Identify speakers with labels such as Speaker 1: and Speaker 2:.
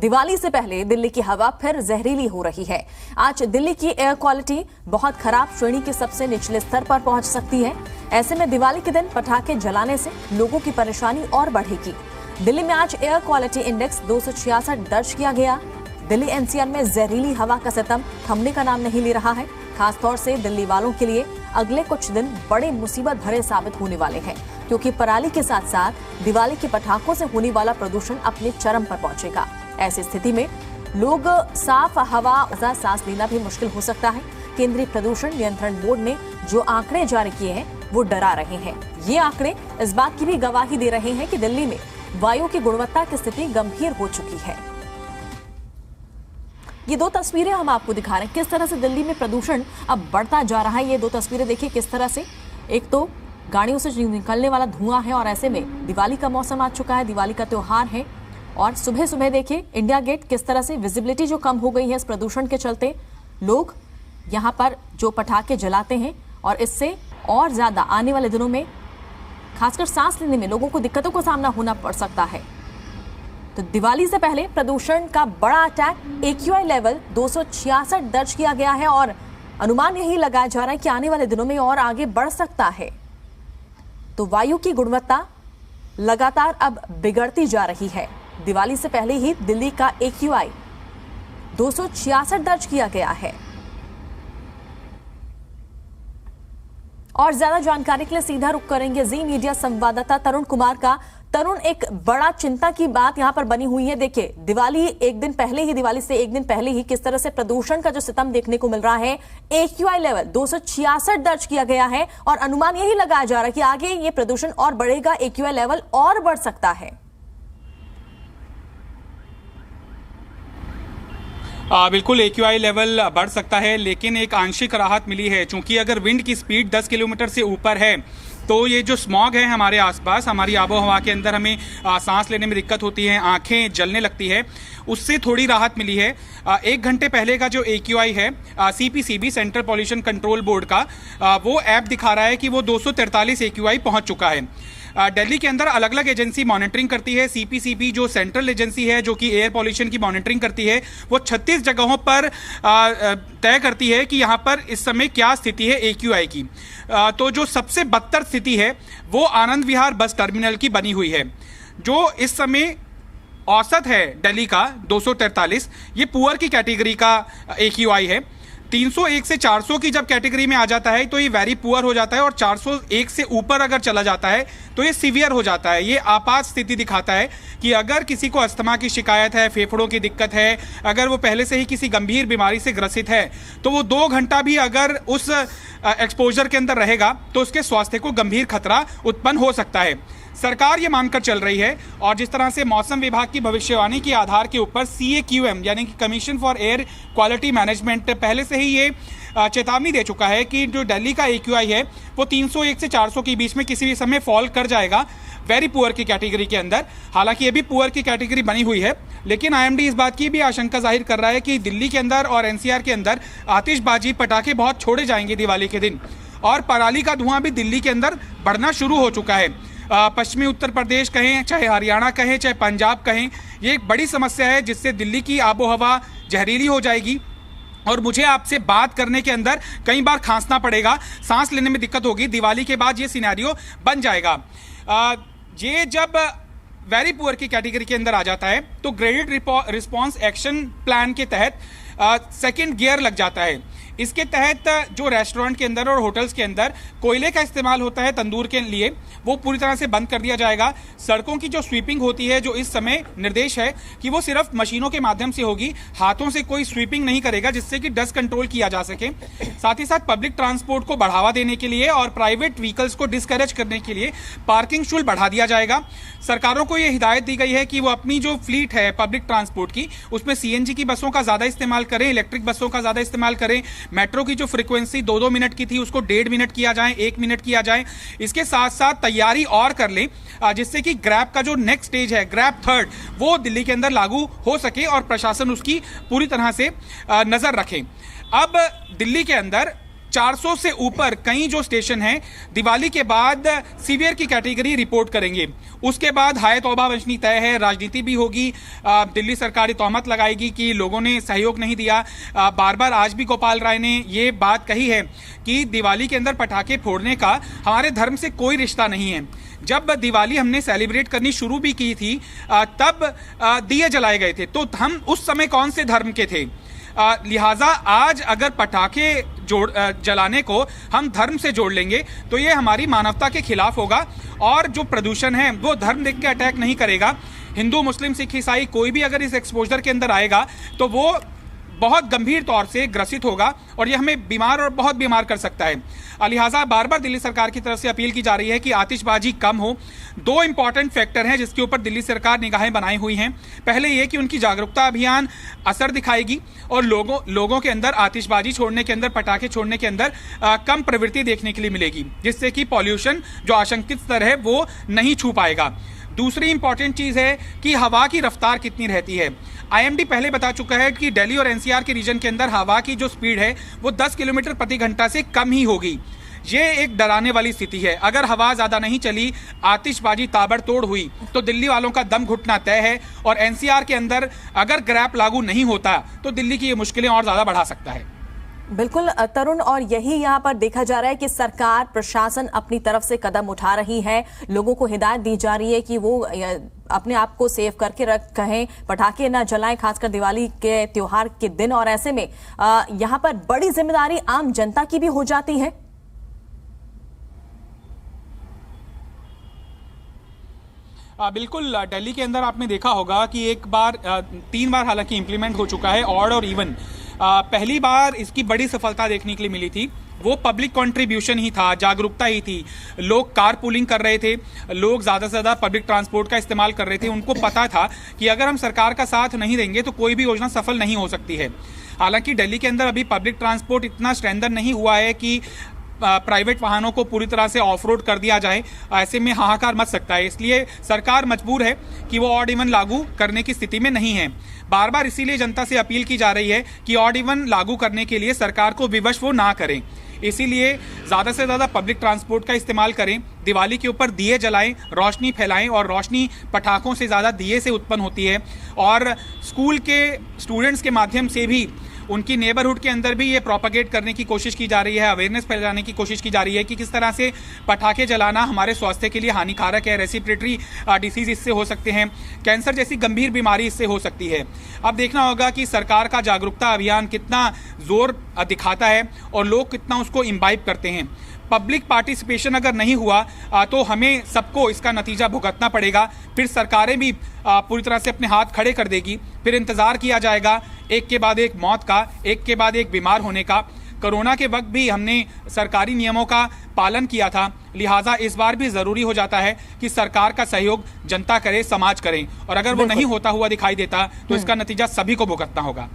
Speaker 1: दिवाली से पहले दिल्ली की हवा फिर जहरीली हो रही है। आज दिल्ली की एयर क्वालिटी बहुत खराब श्रेणी के सबसे निचले स्तर पर पहुंच सकती है। ऐसे में दिवाली के दिन पटाखे जलाने से लोगों की परेशानी और बढ़ेगी। दिल्ली में आज एयर क्वालिटी इंडेक्स 266 दर्ज किया गया। दिल्ली एनसीआर में जहरीली हवा का सितम थमने का नाम नहीं ले रहा है। खासतौर से दिल्ली वालों के लिए अगले कुछ दिन बड़े मुसीबत भरे साबित होने वाले हैं, क्योंकि पराली के साथ साथ दिवाली के पटाखों से होने वाला प्रदूषण अपने चरम पर पहुंचेगा। ऐसी स्थिति में लोग साफ हवा सांस लेना भी मुश्किल हो सकता है। केंद्रीय प्रदूषण नियंत्रण बोर्ड ने जो आंकड़े जारी किए हैं वो डरा रहे हैं। ये आंकड़े इस बात की भी गवाही दे रहे हैं कि दिल्ली में वायु की गुणवत्ता की स्थिति गंभीर हो चुकी है। ये दो तस्वीरें हम आपको दिखा रहे हैं, किस तरह से दिल्ली में प्रदूषण अब बढ़ता जा रहा है। ये दो तस्वीरें देखिए किस तरह से, एक तो गाड़ियों से निकलने वाला धुआं है और ऐसे में दिवाली का मौसम आ चुका है, दिवाली का त्योहार है। और सुबह सुबह देखिए इंडिया गेट किस तरह से विजिबिलिटी जो कम हो गई है इस प्रदूषण के चलते। लोग यहाँ पर जो पटाखे जलाते हैं और इससे और ज्यादा आने वाले दिनों में खासकर सांस लेने में लोगों को दिक्कतों का सामना होना पड़ सकता है। तो दिवाली से पहले प्रदूषण का बड़ा अटैक, AQI लेवल 266 दर्ज किया गया है और अनुमान यही लगाया जा रहा है कि आने वाले दिनों में और आगे बढ़ सकता है। तो वायु की गुणवत्ता लगातार अब बिगड़ती जा रही है। दिवाली से पहले ही दिल्ली का AQI 266 दर्ज किया गया है। और ज्यादा जानकारी के लिए सीधा रुख करेंगे जी मीडिया संवाददाता तरुण कुमार का। तरुण, एक बड़ा चिंता की बात यहां पर बनी हुई है। देखिए दिवाली से एक दिन पहले ही किस तरह से प्रदूषण का जो सितम देखने को मिल रहा है। AQI लेवल 266 दर्ज किया गया है और अनुमान यही लगाया जा रहा है कि आगे ये प्रदूषण और बढ़ेगा, AQI लेवल और बढ़ सकता है।
Speaker 2: बिल्कुल AQI लेवल बढ़ सकता है, लेकिन एक आंशिक राहत मिली है। चूंकि अगर विंड की स्पीड 10 किलोमीटर से ऊपर है तो ये जो स्मॉग है हमारे आसपास, हमारी आबो हवा के अंदर हमें सांस लेने में दिक्कत होती है, आंखें जलने लगती है, उससे थोड़ी राहत मिली है। 1 घंटे पहले का जो AQI है CPCB central pollution control board का, वो ऐप दिखा रहा है कि वो 243 AQI पहुंच चुका है। दिल्ली के अंदर अलग अलग एजेंसी मॉनिटरिंग करती है। CPCB जो सेंट्रल एजेंसी है जो कि एयर पॉल्यूशन की मॉनिटरिंग करती है, वो 36 जगहों पर तय करती है कि यहाँ पर इस समय क्या स्थिति है AQI की। तो जो सबसे बदतर स्थिति है वो आनंद विहार बस टर्मिनल की बनी हुई है, जो इस समय औसत है दिल्ली का 243। ये पुअर की कैटेगरी का AQI है। 301 से 400 की जब कैटेगरी में आ जाता है तो ये वेरी पुअर हो जाता है, और 401 से ऊपर अगर चला जाता है तो ये सीवियर हो जाता है। ये आपात स्थिति दिखाता है कि अगर किसी को अस्थमा की शिकायत है, फेफड़ों की दिक्कत है, अगर वो पहले से ही किसी गंभीर बीमारी से ग्रसित है, तो वो 2 घंटा भी अगर उस एक्सपोजर के अंदर रहेगा तो उसके स्वास्थ्य को गंभीर खतरा उत्पन्न हो सकता है। सरकार ये मानकर चल रही है, और जिस तरह से मौसम विभाग की भविष्यवाणी के आधार के ऊपर CAQM यानी कि commission for air quality management पहले से ही ये चेतावनी दे चुका है कि जो दिल्ली का AQI है वो 301 से 400 के बीच में किसी भी समय फॉल कर जाएगा वेरी पुअर की कैटेगरी के अंदर। हालांकि ये भी पुअर की कैटेगरी बनी हुई है, लेकिन IMD इस बात की भी आशंका जाहिर कर रहा है कि दिल्ली के अंदर और NCR के अंदर आतिशबाजी, पटाखे बहुत छोड़े जाएंगे दिवाली के दिन, और पराली का धुआं भी दिल्ली के अंदर बढ़ना शुरू हो चुका है। पश्चिमी उत्तर प्रदेश कहें, चाहे हरियाणा कहें, चाहे पंजाब कहें, ये एक बड़ी समस्या है जिससे दिल्ली की आबो हवा जहरीली हो जाएगी और मुझे आपसे बात करने के अंदर कई बार खांसना पड़ेगा, सांस लेने में दिक्कत होगी। दिवाली के बाद ये सिनेरियो बन जाएगा। ये जब वेरी पुअर की कैटेगरी के अंदर आ जाता है तो ग्रेडेड रिस्पॉन्स एक्शन प्लान के तहत सेकेंड गियर लग जाता है। इसके तहत जो रेस्टोरेंट के अंदर और होटल्स के अंदर कोयले का इस्तेमाल होता है तंदूर के लिए, वो पूरी तरह से बंद कर दिया जाएगा। सड़कों की जो स्वीपिंग होती है, जो इस समय निर्देश है कि वो सिर्फ मशीनों के माध्यम से होगी, हाथों से कोई स्वीपिंग नहीं करेगा, जिससे कि डस्ट कंट्रोल किया जा सके। साथ ही साथ पब्लिक ट्रांसपोर्ट को बढ़ावा देने के लिए और प्राइवेट व्हीकल्स को डिस्करेज करने के लिए पार्किंग शुल्क बढ़ा दिया जाएगा। सरकारों को यह हिदायत दी गई है कि वो अपनी जो फ्लीट है पब्लिक ट्रांसपोर्ट की, उसमें CNG की बसों का ज्यादा इस्तेमाल करें, इलेक्ट्रिक बसों का ज्यादा इस्तेमाल करें। मेट्रो की जो फ्रीक्वेंसी 2-2 मिनट की थी उसको 1.5 मिनट किया जाए, 1 मिनट किया जाए। इसके साथ साथ तैयारी और कर लें जिससे कि ग्रैब का जो नेक्स्ट स्टेज है, ग्रैब 3, वो दिल्ली के अंदर लागू हो सके और प्रशासन उसकी पूरी तरह से नजर रखे। अब दिल्ली के अंदर 400 से ऊपर कई जो स्टेशन हैं दिवाली के बाद सीवियर की कैटेगरी रिपोर्ट करेंगे। उसके बाद हाय तौबा बचनी तय है, राजनीति भी होगी। दिल्ली सरकारी तोहमत लगाएगी कि लोगों ने सहयोग नहीं दिया। बार बार आज भी गोपाल राय ने ये बात कही है कि दिवाली के अंदर पटाखे फोड़ने का हमारे धर्म से कोई रिश्ता नहीं है। जब दिवाली हमने सेलिब्रेट करनी शुरू भी की थी तब दिए जलाए गए थे, तो हम उस समय कौन से धर्म के थे? लिहाजा आज अगर पटाखे जलाने को हम धर्म से जोड़ लेंगे तो ये हमारी मानवता के खिलाफ होगा। और जो प्रदूषण है वो धर्म देख के अटैक नहीं करेगा। हिंदू, मुस्लिम, सिख, ईसाई कोई भी अगर इस एक्सपोजर के अंदर आएगा तो वो बहुत गंभीर तौर से ग्रसित होगा और यह हमें बीमार और बहुत बीमार कर सकता है। लिहाजा बार बार दिल्ली सरकार की तरफ से अपील की जा रही है कि आतिशबाजी कम हो। दो इंपॉर्टेंट फैक्टर हैं जिसके ऊपर दिल्ली सरकार निगाहें बनाई हुई हैं। पहले ये कि उनकी जागरूकता अभियान असर दिखाएगी और लोगों के अंदर आतिशबाजी छोड़ने के अंदर, पटाखे छोड़ने के अंदर कम प्रवृत्ति देखने के लिए मिलेगी, जिससे कि पॉल्यूशन जो आशंकित स्तर है वो नहीं छू पाएगा। दूसरी इंपॉर्टेंट चीज है कि हवा की रफ्तार कितनी रहती है। आईएमडी पहले बता चुका है कि दिल्ली और एनसीआर के रीजन के अंदर हवा की जो स्पीड है वो 10 किलोमीटर प्रति घंटा से कम ही होगी। ये एक डराने वाली स्थिति है। अगर हवा ज्यादा नहीं चली, आतिशबाजी ताबड़तोड़ हुई तो दिल्ली वालों का दम घुटना तय है। और एनसीआर के अंदर अगर ग्रैप लागू नहीं होता तो दिल्ली की ये मुश्किलें और ज्यादा बढ़ा सकता है।
Speaker 1: बिल्कुल तरुण, और यही यहाँ पर देखा जा रहा है कि सरकार, प्रशासन अपनी तरफ से कदम उठा रही है। लोगों को हिदायत दी जा रही है कि वो अपने आप को सेव करके रखें, पटाखे ना जलाएं, खासकर दिवाली के त्योहार के दिन। और ऐसे में यहाँ पर बड़ी जिम्मेदारी आम जनता की भी हो जाती है।
Speaker 2: बिल्कुल, दिल्ली के अंदर आपने देखा होगा कि एक बार 3 बार हालांकि इंप्लीमेंट हो चुका है, ऑड और इवन। पहली बार इसकी बड़ी सफलता देखने के लिए मिली थी, वो पब्लिक कंट्रीब्यूशन ही था, जागरूकता ही थी। लोग कार पूलिंग कर रहे थे, लोग ज्यादा से ज्यादा पब्लिक ट्रांसपोर्ट का इस्तेमाल कर रहे थे। उनको पता था कि अगर हम सरकार का साथ नहीं देंगे तो कोई भी योजना सफल नहीं हो सकती है। हालांकि दिल्ली के अंदर अभी पब्लिक ट्रांसपोर्ट इतना स्ट्रेंथन नहीं हुआ है कि प्राइवेट वाहनों को पूरी तरह से ऑफ रोड कर दिया जाए। ऐसे में हाहाकार मच सकता है, इसलिए सरकार मजबूर है कि वो ऑड इवन लागू करने की स्थिति में नहीं है। बार बार इसीलिए जनता से अपील की जा रही है कि ऑड इवन लागू करने के लिए सरकार को विवश वो ना करें। इसीलिए ज्यादा से ज्यादा पब्लिक ट्रांसपोर्ट का इस्तेमाल करें। दिवाली के ऊपर दिए जलाएं, रोशनी फैलाएं, और रोशनी पटाखों से ज्यादा दिए से उत्पन्न होती है। और स्कूल के स्टूडेंट्स के माध्यम से भी उनकी नेबरहुड के अंदर भी ये प्रोपेगेट करने की कोशिश की जा रही है, अवेयरनेस फैलाने की कोशिश की जा रही है कि किस तरह से पटाखे जलाना हमारे स्वास्थ्य के लिए हानिकारक है। रेस्पिरेटरी डिसीज इससे हो सकते हैं, कैंसर जैसी गंभीर बीमारी इससे हो सकती है। अब देखना होगा कि सरकार का जागरूकता अभियान कितना जोर दिखाता है और लोग कितना उसको इम्बाइब करते हैं। पब्लिक पार्टिसिपेशन अगर नहीं हुआ तो हमें सबको इसका नतीजा भुगतना पड़ेगा। फिर सरकारें भी पूरी तरह से अपने हाथ खड़े कर देगी। फिर इंतजार किया जाएगा एक के बाद एक मौत का, एक के बाद एक बीमार होने का। कोरोना के वक्त भी हमने सरकारी नियमों का पालन किया था, लिहाजा इस बार भी जरूरी हो जाता है कि सरकार का सहयोग जनता करे, समाज करे। और अगर वो नहीं होता हुआ दिखाई देता तो इसका नतीजा सभी को भुगतना होगा।